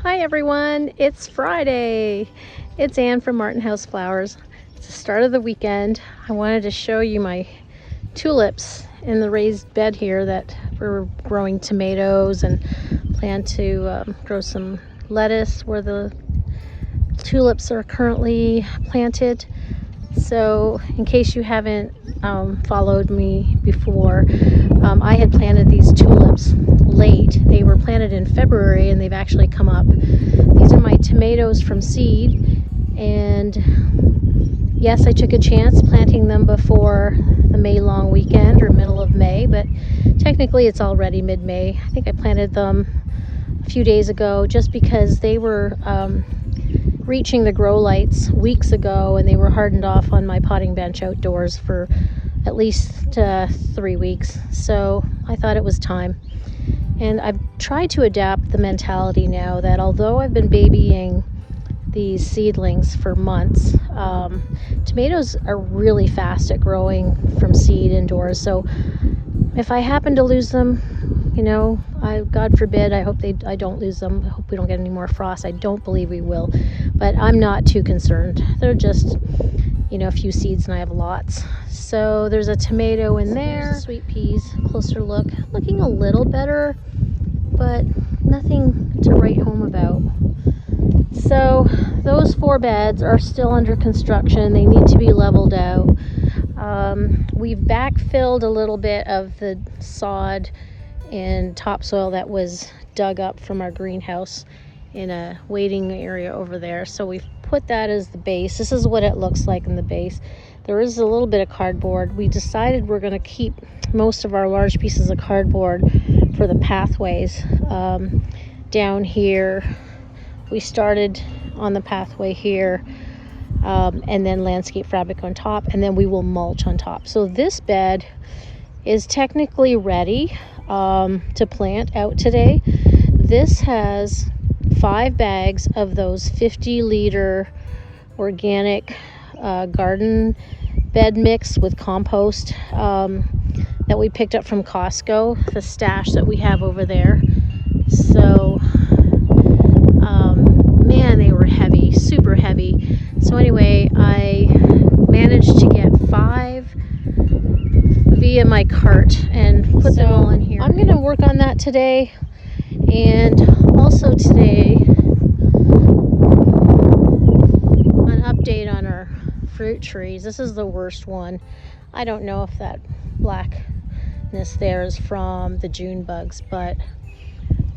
Hi everyone, it's Friday. It's Anne from Martin House Flowers. It's the start of the weekend. I wanted to show you my tulips in the raised bed here that we're growing tomatoes and plan to grow some lettuce where the tulips are currently planted. So in case you haven't followed me before, I had planted these tulips late. They were planted in February and they've actually come up. These are my tomatoes from seed, and yes, I took a chance planting them before the May long weekend or middle of May, but technically it's already mid-May. I think I planted them a few days ago just because they were reaching the grow lights weeks ago, and they were hardened off on my potting bench outdoors for at least 3 weeks. So I thought it was time. And I've tried to adapt the mentality now that although I've been babying these seedlings for months, tomatoes are really fast at growing from seed indoors. So if I happen to lose them, God forbid, I hope I don't lose them. I hope we don't get any more frost. I don't believe we will, but I'm not too concerned. They're just, a few seeds and I have lots. So there's a tomato in there. Sweet peas, closer look, looking a little better, but nothing to write home about. So those 4 beds are still under construction. They need to be leveled out. We've backfilled a little bit of the sod and topsoil that was dug up from our greenhouse in a waiting area over there. So we've put that as the base. This is what it looks like in the base. There is a little bit of cardboard. We decided we're going to keep most of our large pieces of cardboard for the pathways. Down here, we started on the pathway here, and then landscape fabric on top, and then we will mulch on top. So this bed is technically ready to plant out today. This has 5 bags of those 50-liter organic garden bed mix with compost that we picked up from Costco, the stash that we have over there. So man, they were heavy, super heavy. So anyway, I managed to get 5 via my cart and put them all in here. I'm going to work on that today, and also today an update on our fruit trees. This is the worst one. I don't know if that blackness there is from the June bugs, but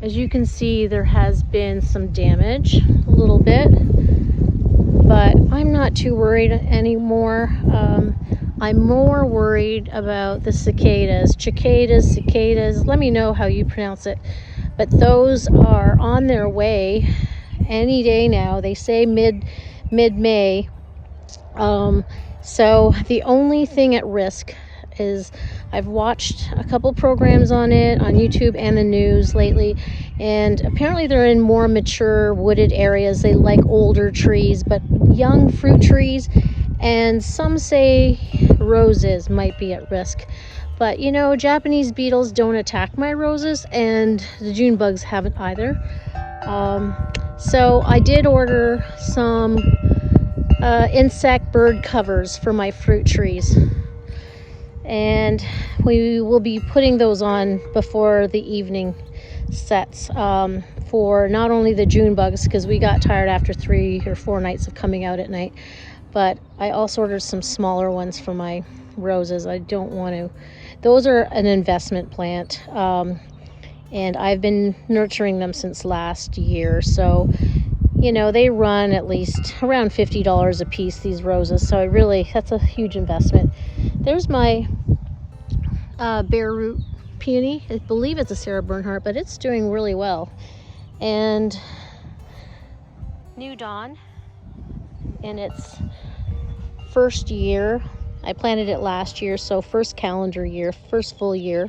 as you can see, there has been some damage, a little bit, but I'm not too worried anymore. I'm more worried about the cicadas, let me know how you pronounce it, but those are on their way any day now. They say mid-May. So the only thing at risk is, I've watched a couple programs on it on YouTube and the news lately, and apparently they're in more mature wooded areas. They like older trees, but young fruit trees, and some say roses might be at risk. But Japanese beetles don't attack my roses, and the June bugs haven't either. So I did order some insect bird covers for my fruit trees, and we will be putting those on before the evening sets, for not only the June bugs, because we got tired after 3 or 4 nights of coming out at night, but I also ordered some smaller ones for my roses. I don't want to, those are an investment plant, and I've been nurturing them since last year, so they run at least around $50 a piece, these roses, so that's a huge investment. There's my bare root peony. I believe it's a Sarah Bernhardt, but it's doing really well. And New Dawn, in its first year, I planted it last year, so first calendar year, first full year.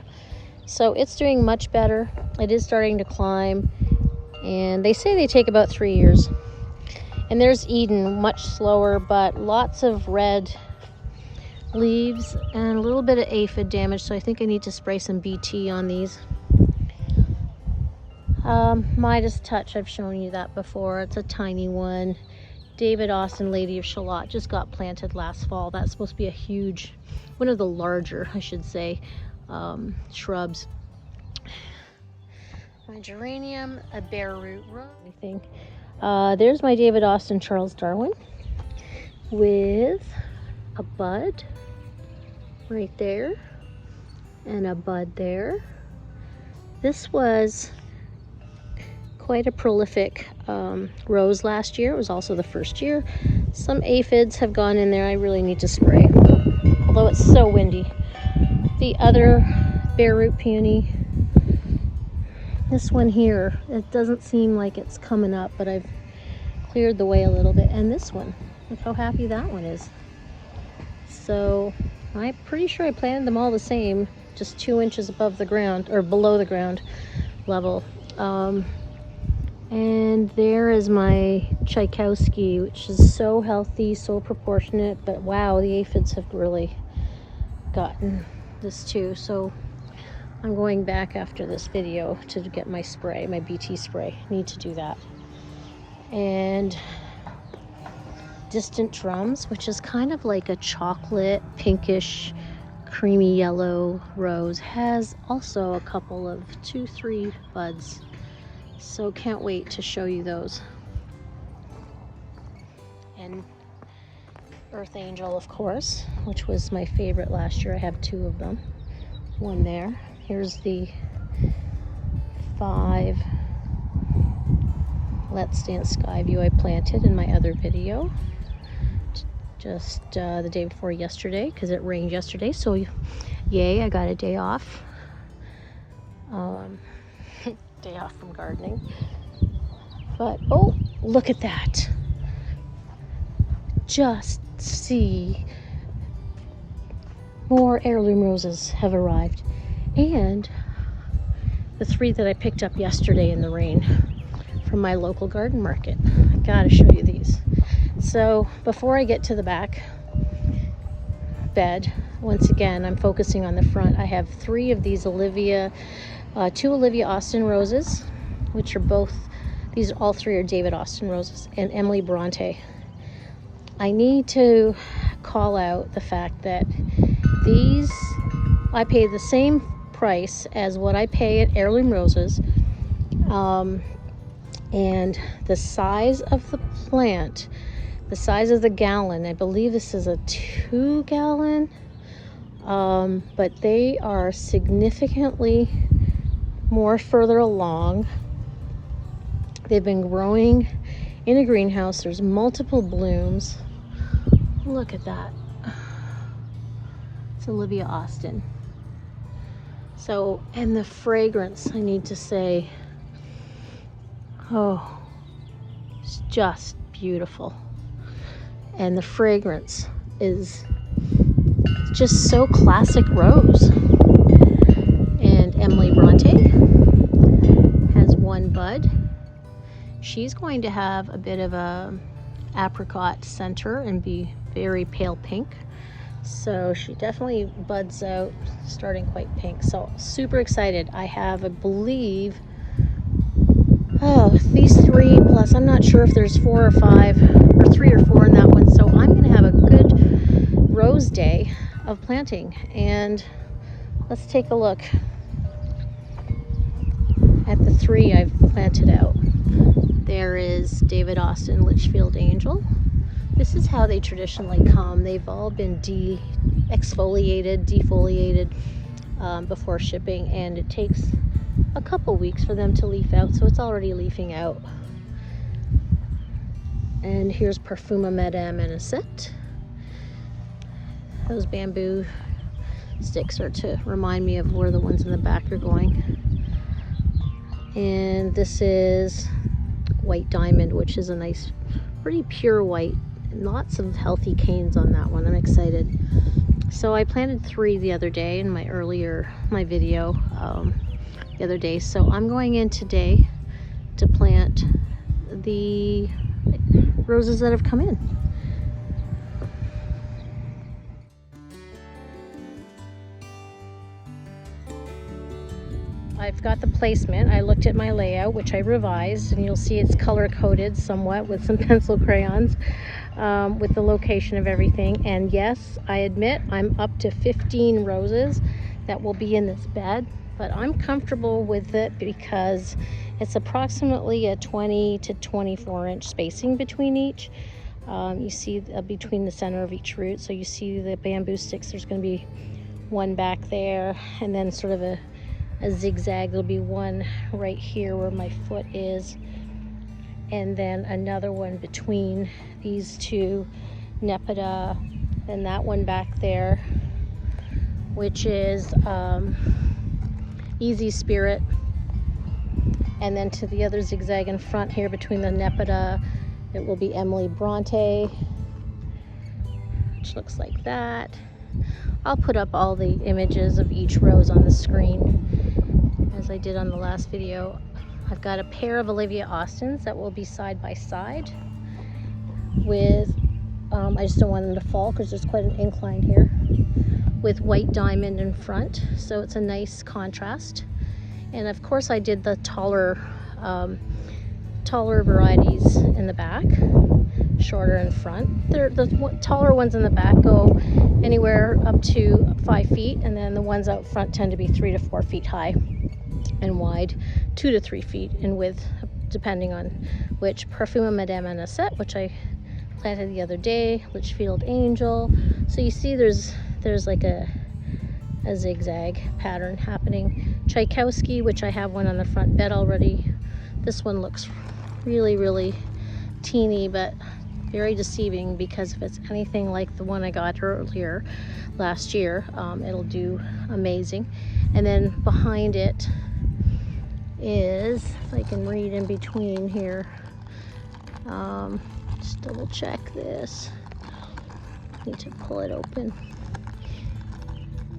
So it's doing much better. It is starting to climb, and they say they take about 3 years. And there's Eden, much slower, but lots of red leaves and a little bit of aphid damage, so I think I need to spray some BT on these. Midas Touch, I've shown you that before. It's a tiny one. David Austin, Lady of Shalott, just got planted last fall. That's supposed to be a huge, one of the larger, I should say, shrubs. My geranium, a bare root rose. Anything. There's my David Austin Charles Darwin with a bud right there and a bud there. This was quite a prolific rose last year. It was also the first year. Some aphids have gone in there. I really need to spray, although it's so windy. The other bare root peony, this one here, it doesn't seem like it's coming up, but I've cleared the way a little bit. And this one, look how happy that one is. So I'm pretty sure I planted them all the same, just 2 inches above the ground, or below the ground level. And there is my Tchaikovsky, which is so healthy, so proportionate, but wow, the aphids have really gotten this too. So I'm going back after this video to get my spray, my BT spray. Need to do that. And Distant Drums, which is kind of like a chocolate, pinkish, creamy yellow rose, has also a couple of 2-3 buds. So can't wait to show you those. And Earth Angel, of course, which was my favorite last year. I have 2 of them. One there. Here's the 5 Let's Dance Sky View I planted in my other video. Just the day before yesterday, because it rained yesterday. So yay, I got a day off. Day off from gardening. But oh, look at that. Just see, more heirloom roses have arrived. And the 3 that I picked up yesterday in the rain from my local garden market. I gotta show you these. So before I get to the back bed, once again, I'm focusing on the front. I have 3 of these 2 Olivia Austin roses, which are both, these all 3 are David Austin roses, and Emily Bronte. I need to call out the fact that these, I pay the same price as what I pay at Heirloom Roses, and the size of the plant, the size of the gallon, I believe this is a 2 gallon, but they are significantly more further along. They've been growing in a greenhouse. There's multiple blooms. Look at that. It's Olivia Austin. So, and the fragrance, I need to say, oh, it's just beautiful. And the fragrance is just so classic rose. And Emily Bronte has 1 bud. She's going to have a bit of a apricot center and be very pale pink. So she definitely buds out starting quite pink. So super excited. I have, I believe, these 3 plus, I'm not sure if there's 4 or 5 or 3 or 4 in that one. So I'm going to have a good rose day of planting. And let's take a look at the 3 I've planted out. There is David Austin Litchfield Angel. This is how they traditionally come. They've all been exfoliated, defoliated before shipping, and it takes a couple weeks for them to leaf out, so it's already leafing out. And here's Parfuma Madame Anisette. Those bamboo sticks are to remind me of where the ones in the back are going. And this is White Diamond, which is a nice, pretty pure white. Lots of healthy canes on that one. I'm excited. So I planted 3 the other day in my video the other day. So I'm going in today to plant the roses that have come in. I've got the placement. I looked at my layout, which I revised, and you'll see it's color coded somewhat with some pencil crayons, with the location of everything. And yes, I admit I'm up to 15 roses that will be in this bed, but I'm comfortable with it because it's approximately a 20 to 24 inch spacing between each. You see between the center of each root, so you see the bamboo sticks, there's going to be one back there, and then sort of a zigzag. There'll be one right here where my foot is, and then another one between these two Nepeta, and that one back there, which is Easy Spirit, and then to the other zigzag in front here between the Nepeta, it will be Emily Bronte, which looks like that. I'll put up all the images of each rose on the screen as I did on the last video. I've got a pair of Olivia Austins that will be side by side with, I just don't want them to fall because there's quite an incline here, with white diamond in front, so it's a nice contrast. And of course I did the taller varieties in the back, shorter in front. The taller ones in the back go anywhere up to 5 feet, and then the ones out front tend to be 3 to 4 feet high and wide, 2 to 3 feet in width, depending on which. Parfuma Madame Anisette, which I planted the other day, Litchfield Angel. So you see there's like a zigzag pattern happening. Tchaikovsky, which I have one on the front bed already. This one looks really teeny, but very deceiving, because if it's anything like the one I got earlier last year, it'll do amazing. And then behind it is, if I can read in between here, just double check this, need to pull it open,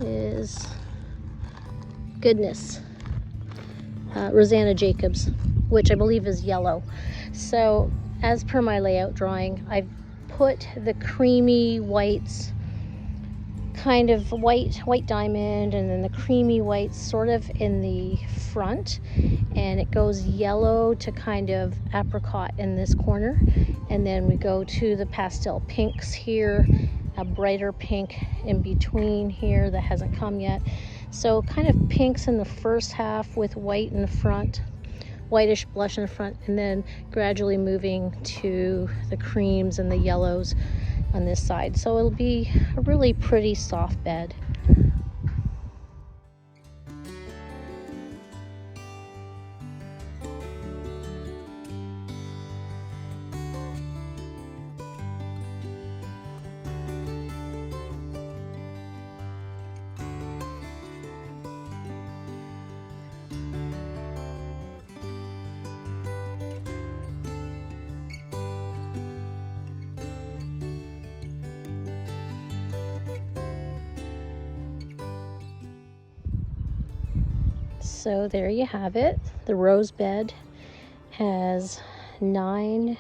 is Goodness, Rosanna Jacobs, which I believe is yellow. So as per my layout drawing, I've put the creamy whites, kind of white diamond, and then the creamy whites sort of in the front, and it goes yellow to kind of apricot in this corner, and then we go to the pastel pinks here, a brighter pink in between here that hasn't come yet. So kind of pinks in the first half with white in the front, whitish blush in the front, and then gradually moving to the creams and the yellows on this side. So it'll be a really pretty soft bed. So there you have it. The rose bed has 9,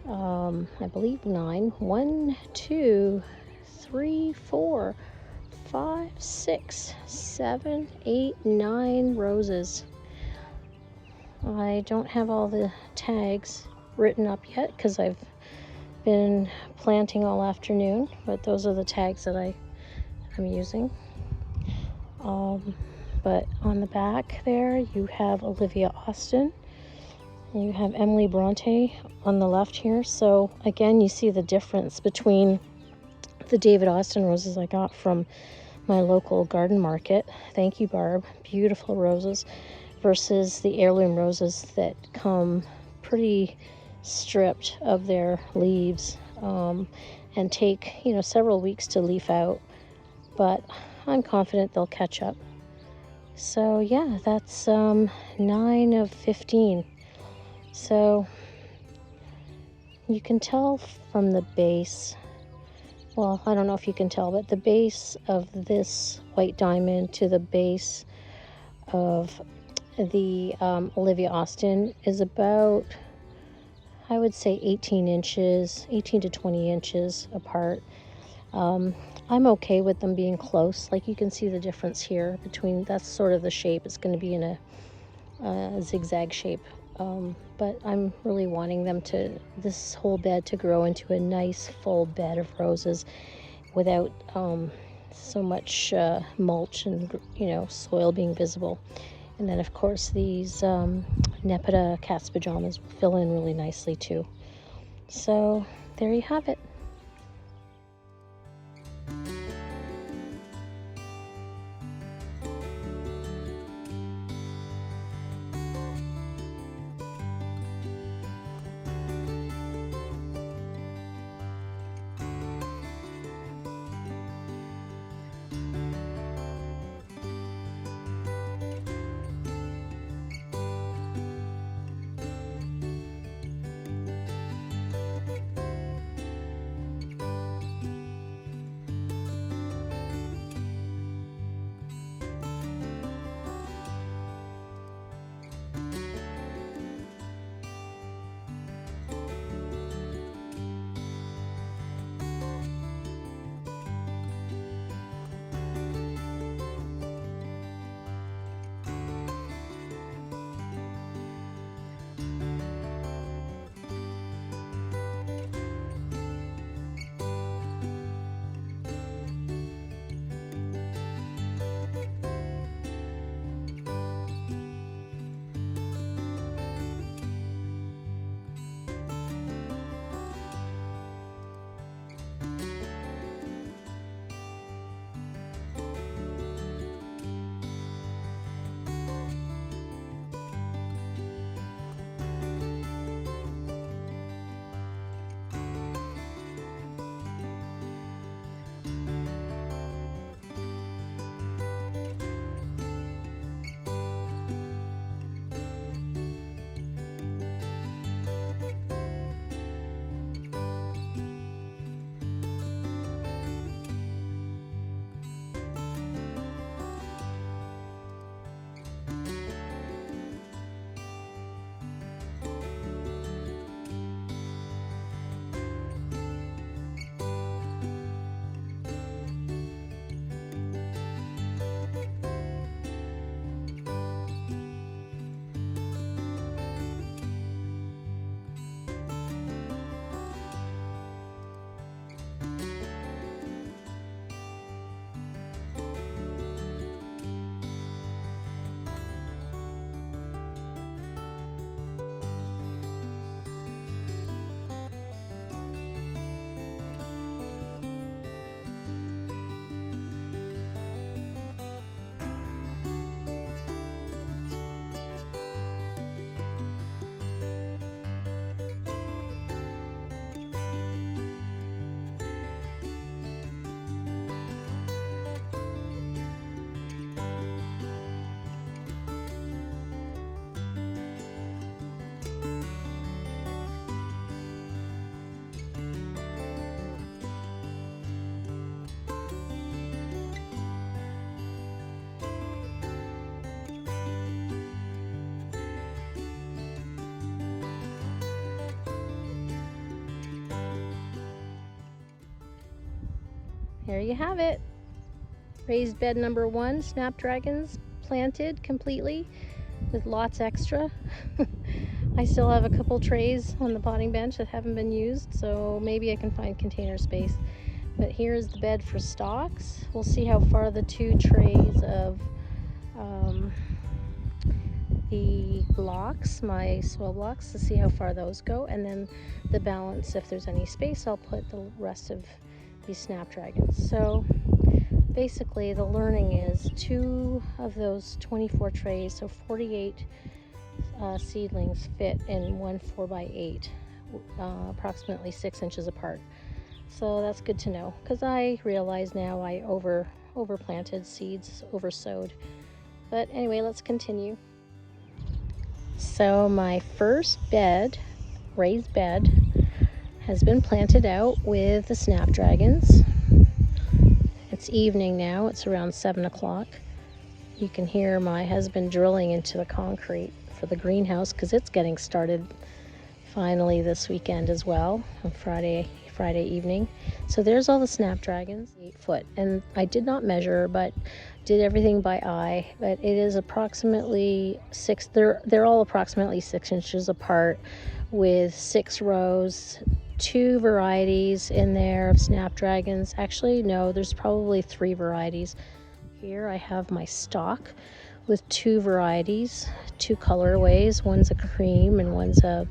I believe 9. 1, 2, 3, 4, 5, 6, 7, 8, 9 roses. I don't have all the tags written up yet because I've been planting all afternoon, but those are the tags that I'm using. But on the back there, you have Olivia Austin, and you have Emily Bronte on the left here. So again, you see the difference between the David Austin roses I got from my local garden market. Thank you, Barb. Beautiful roses, versus the heirloom roses that come pretty stripped of their leaves, and take, several weeks to leaf out. But I'm confident they'll catch up. So yeah, that's 9 of 15. So you can tell from the base, well, I don't know if you can tell, but the base of this white diamond to the base of the Olivia Austin is about, I would say 18 to 20 inches apart. I'm okay with them being close. Like you can see the difference here between, that's sort of the shape. It's going to be in a zigzag shape. But I'm really wanting them to, this whole bed to grow into a nice full bed of roses without so much mulch and soil being visible. And then of course these Nepeta cat's pajamas will fill in really nicely too. So there you have it. There you have it. Raised bed number 1, Snapdragons, planted completely with lots extra. I still have a couple trays on the potting bench that haven't been used, so maybe I can find container space. But here's the bed for stalks. We'll see how far the 2 trays of the blocks, my soil blocks, to see how far those go, and then the balance, if there's any space, I'll put the rest of these Snapdragons. So basically the learning is 2 of those 24 trays, so 48 seedlings fit in one 4x8, approximately 6 inches apart. So that's good to know, because I realize now I overplanted seeds, oversowed. But anyway, let's continue. So my first bed, raised bed, has been planted out with the Snapdragons. It's evening now, it's around 7 o'clock. You can hear my husband drilling into the concrete for the greenhouse because it's getting started finally this weekend as well. On Friday Friday evening. So there's all the Snapdragons, 8 foot, and I did not measure, but did everything by eye. But it is approximately six. They're all approximately 6 inches apart, with 6 rows. 2 varieties in there of Snapdragons. Actually, no, there's probably 3 varieties. Here I have my stock with 2 varieties, 2 colorways. One's a cream and one's a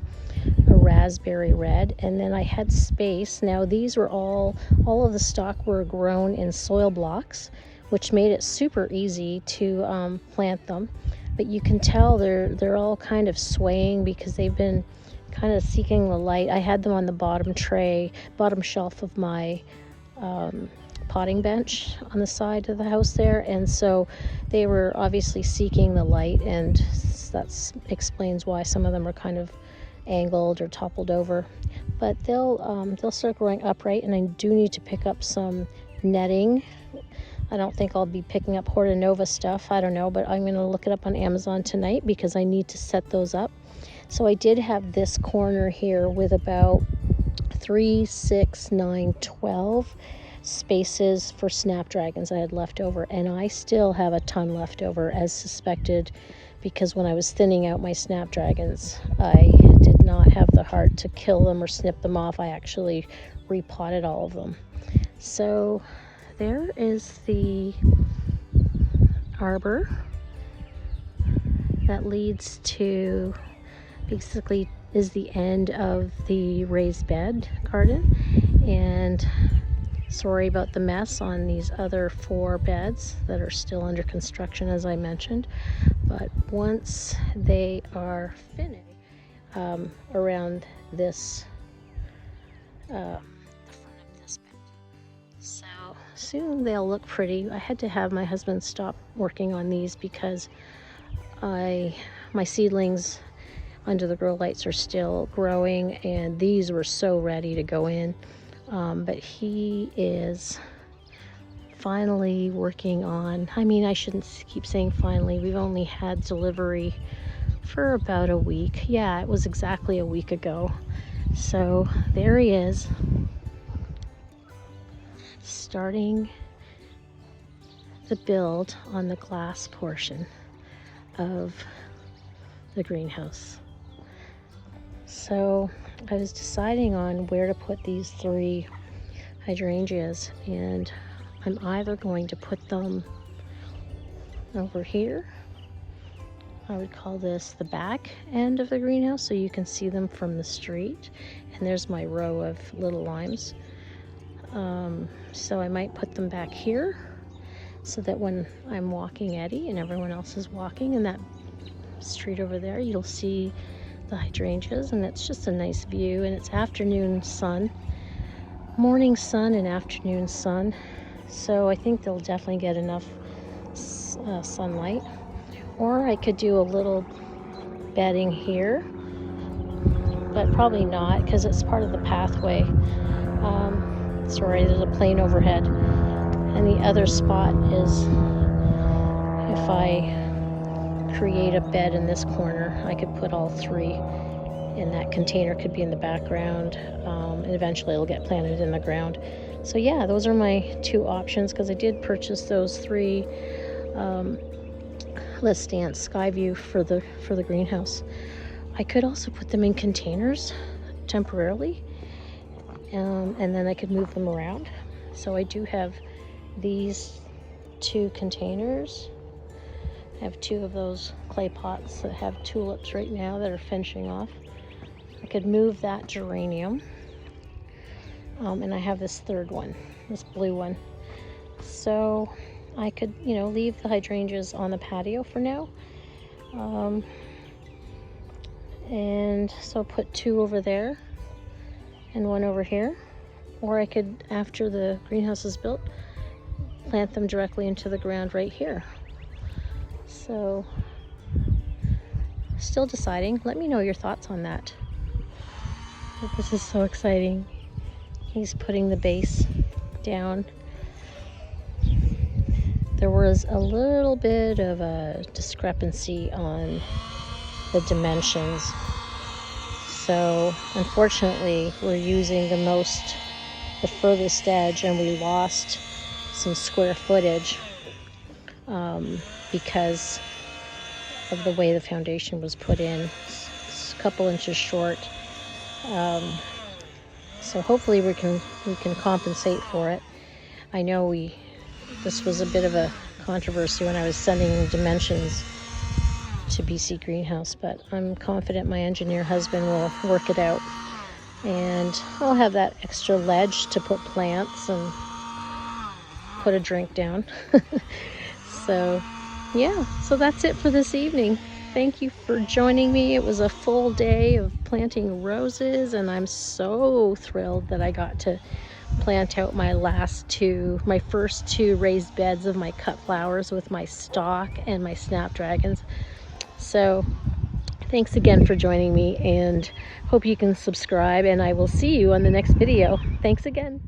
raspberry red. And then I had space. Now these were all of the stock were grown in soil blocks, which made it super easy to plant them. But you can tell they're all kind of swaying because they've been kind of seeking the light. I had them on the bottom shelf of my potting bench on the side of the house there, and so they were obviously seeking the light, and that explains why some of them are kind of angled or toppled over. But they'll start growing upright, and I do need to pick up some netting. I don't think I'll be picking up Hortanova stuff, I don't know, but I'm going to look it up on Amazon tonight because I need to set those up. So I did have this corner here with about 3, 6, 9, 12 spaces for Snapdragons I had left over, and I still have a ton left over as suspected, because when I was thinning out my Snapdragons, I did not have the heart to kill them or snip them off. I actually repotted all of them. So there is the arbor that leads to, basically is the end of the raised bed garden. And sorry about the mess on these other 4 beds that are still under construction, as I mentioned. But once they are finished, around this, the front of this bed. So soon they'll look pretty. I had to have my husband stop working on these because my seedlings under the grow lights are still growing, and these were so ready to go in. But he is finally working on, I shouldn't keep saying finally, we've only had delivery for about a week. Yeah, it was exactly a week ago. So there he is, starting the build on the glass portion of the greenhouse. So I was deciding on where to put these 3 hydrangeas, and I'm either going to put them over here. I would call this the back end of the greenhouse so you can see them from the street. And there's my row of little limes. So I might put them back here so that when I'm walking Eddie and everyone else is walking in that street over there, you'll see the hydrangeas, and it's just a nice view, and it's afternoon sun, morning sun and afternoon sun, so I think they'll definitely get enough sunlight. Or I could do a little bedding here, but probably not because it's part of the pathway. Sorry, there's a plane overhead. And the other spot is, if I create a bed in this corner, I could put all 3 in that container. Could be in the background, and eventually it'll get planted in the ground. So yeah, those are my 2 options, because I did purchase those 3 Let's Dance Skyview for the greenhouse. I could also put them in containers temporarily, and then I could move them around. So I do have these 2 containers. I have 2 of those clay pots that have tulips right now that are finishing off. I could move that geranium. And I have this 3rd one, this blue one. So I could, leave the hydrangeas on the patio for now. And so put 2 over there and 1 over here. Or I could, after the greenhouse is built, plant them directly into the ground right here. So, still deciding. Let me know your thoughts on that. This is so exciting. He's putting the base down. There was a little bit of a discrepancy on the dimensions. So, unfortunately, we're using the most the furthest edge, and we lost some square footage because of the way the foundation was put in. It's a couple inches short. So hopefully we can compensate for it. I know this was a bit of a controversy when I was sending dimensions to BC Greenhouse, but I'm confident my engineer husband will work it out. And I'll have that extra ledge to put plants and put a drink down. So yeah, so that's it for this evening. Thank you for joining me. It was a full day of planting roses, and I'm so thrilled that I got to plant out my first two raised beds of my cut flowers with my stock and my Snapdragons. So thanks again for joining me, and hope you can subscribe, and I will see you on the next video. Thanks again.